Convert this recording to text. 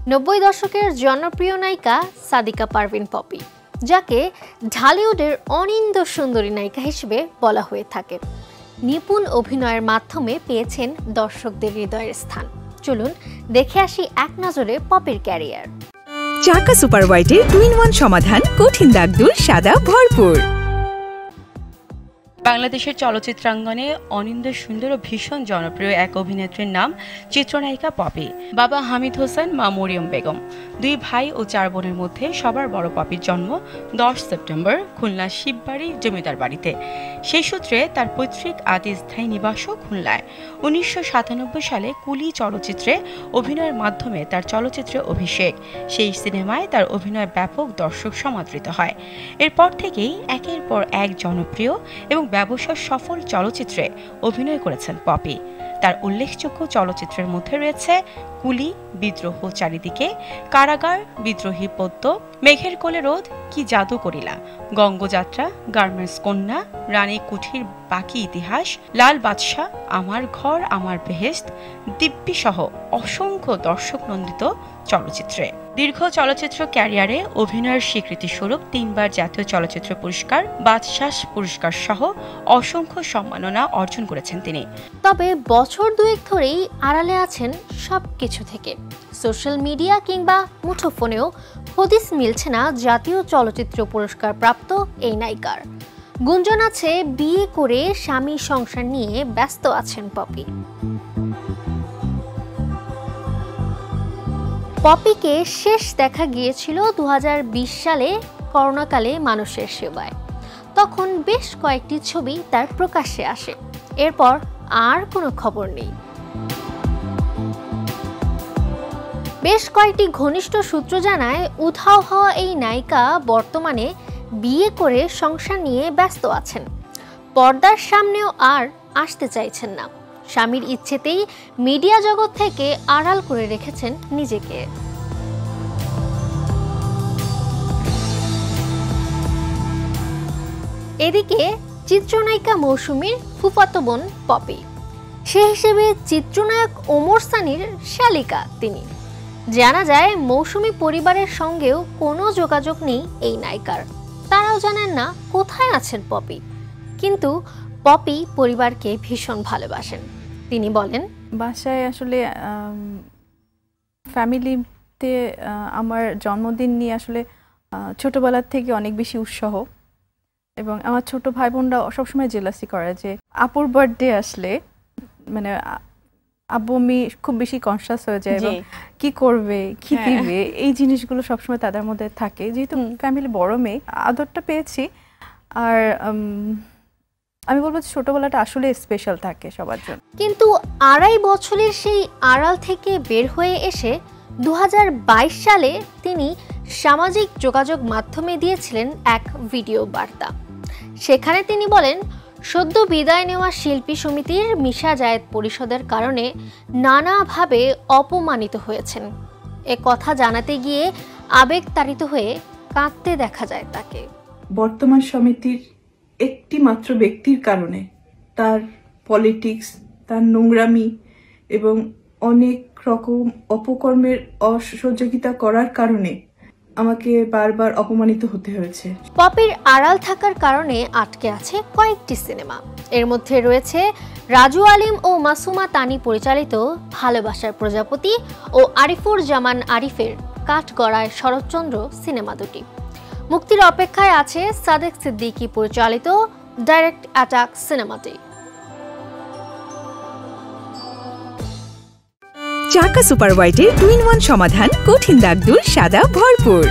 90 দশকের জনপ্রিয় নায়িকা সাদিকা পারভিন পপি, যাকে ঢালিউডের অনিন্দ সুন্দরী নায়িকা হিসেবে বলা হয়ে থাকে, নিপুণ অভিনয়ের মাধ্যমে পেয়েছেন দর্শকদের হৃদয়ের স্থান। চলুন দেখে আসি এক নজরে পপির ক্যারিয়ার। চাকা সুপার হোয়াইটের 2-in-1 সমাধান, কঠিন দাগ দূর, সাদা ভরপুর। বাংলাদেশের চলচ্চিত্রাঙ্গনে অনিন্দ সুন্দর ও ভীষণ জনপ্রিয় এক অভিনেত্রীর নাম চিত্রনায়িকা পপি। বাবা হামিদ হোসেন, মা মরিয়ম বেগম। 2 ভাই ও 4 বোনের মধ্যে সবার বড় পপির জন্ম 10 সেপ্টেম্বর খুলনা শিববাড়ি জমিদার বাড়িতে। সেই সূত্রে তার পৈতৃক আদি স্থায়ী নিবাসও খুলনায়। 1997 সালে কুলি চলচ্চিত্রে অভিনয়ের মাধ্যমে তার চলচ্চিত্রে অভিষেক। সেই সিনেমায় তার অভিনয় ব্যাপক দর্শক সমাদৃত হয়। এরপর থেকেই একের পর এক জনপ্রিয় এবং ব্যবসা সফল চলচ্চিত্রে অভিনয় করেছেন পপি। তার উল্লেখযোগ্য চলচ্চিত্রের মধ্যে রয়েছে কুলি, বিদ্রোহ চারিদিকে, কারাগার, বিদ্রোহী পদ্ম, মেঘের কোলে রোদ, কি জাদু করিলা, গঙ্গযাত্রা, গার্মেন্টস কন্যা, রানী কুঠির বাকি ইতিহাস, লাল বাদশাহ, আমার ঘর আমার বেহেশত, দিব্যি সহ অসংখ্য দর্শক নন্দিত চলচ্চিত্রে। দীর্ঘ চলচ্চিত্র ক্যারিয়ারে অভিনয়ের স্বীকৃতি স্বরূপ 3 বার জাতীয় চলচ্চিত্র পুরস্কার, বাদশাহ পুরস্কার সহ অসংখ্য সম্মাননা অর্জন করেছেন তিনি। তবে বছর 2 ধরেই আড়ালে আছেন সবকিছু থেকে। সোশ্যাল মিডিয়া কিংবা মুঠোফোনেও হদিস মিলছে না জাতীয় চলচ্চিত্র পুরস্কার প্রাপ্ত এই নায়িকার। গুঞ্জন আছে বিয়ে করে স্বামী সংসার নিয়ে ব্যস্ত আছেন পপি। পপিকে শেষ দেখা গিয়েছিল 2020 সালে করোনাকালে মানুষের সেবায়। তখন বেশ কয়েকটি ছবি তার প্রকাশ্যে আসে, এরপর আর কোনো খবর নেই। বেশ কয়েকটি ঘনিষ্ঠ সূত্র জানায়, উধাও হওয়া এই নায়িকা বর্তমানে বিয়ে করে সংসার নিয়ে ব্যস্ত আছেন। পর্দার সামনেও আর আসতে চাইছেন না। স্বামীর ইচ্ছেতেই মিডিয়া জগৎ থেকে আড়াল করে রেখেছেন নিজেকে। এদিকে চিত্রনায়িকা মৌসুমীর ফুফাতো বোন পপি, সে হিসেবে চিত্রনায়ক ওমর সানির শালিকা তিনি। জানা যায় মৌসুমী পরিবারের সঙ্গেও কোনো যোগাযোগ নেই এই নায়িকার। তারাও জানেন না কোথায় আছেন পপি। কিন্তু পপি পরিবারকে ভীষণ ভালোবাসেন। তিনি বলেন, বাসায় আসলে ফ্যামিলিতে আমার জন্মদিন নিয়ে আসলে ছোটবেলার থেকে অনেক বেশি উৎসাহ, এবং আমার ছোট ভাই বোনরা সবসময় জেলাসি করে যে আপুর বার্থডে আসলে মানে আব্বু আমি খুব বেশি কনসিয়াস হয়ে যায় এবং কি করবে, কি দিবে, এই জিনিসগুলো সবসময় তাদের মধ্যে থাকে। যেহেতু ফ্যামিলি বড় মেয়ে, আদরটা পেয়েছি। আর আমি বলবো ছোটবেলাটা আসলে স্পেশাল থাকে সবার জন্য। কিন্তু 2.5 বছরের সেই আড়াল থেকে বের হয়ে এসে 2022 সালে তিনি সামাজিক যোগাযোগ মাধ্যমে দিয়েছিলেন এক ভিডিও বার্তা। সেখানে তিনি বলেন, সদ্য বিদায় নেওয়া শিল্পী সমিতির মিশা জায়েদ পরিষদের কারণে নানাভাবে অপমানিত হয়েছেন। এ কথা জানাতে গিয়ে আবেগতাড়িত হয়ে কাঁদতে দেখা যায় তাকে। বর্তমান সমিতির একটি মাত্র ব্যক্তির কারণে, তার পলিটিক্স, তার নোংরামি এবং অনেক রকম অপকর্মের অসহযোগিতা করার কারণে আমাকে বারবার অপমানিত হতে হয়েছে। পপির আড়াল থাকার কারণে আটকে আছে কয়েকটি সিনেমা। এর মধ্যে রয়েছে রাজু আলিম ও মাসুমা তানি পরিচালিত ভালোবাসার প্রজাপতি ও আরিফুর জামান আরিফের কাঠগড়ায় শরৎচন্দ্র সিনেমা দুটি। মুক্তির অপেক্ষায় আছে সাদেক সিদ্দিকী পরিচালিত ডাইরেক্ট অ্যাটাক সিনেমাটি। চাকা সুপার হোয়াইটের 2-in-1 সমাধান, কঠিন দাগ দূর, সাদা ভরপুর।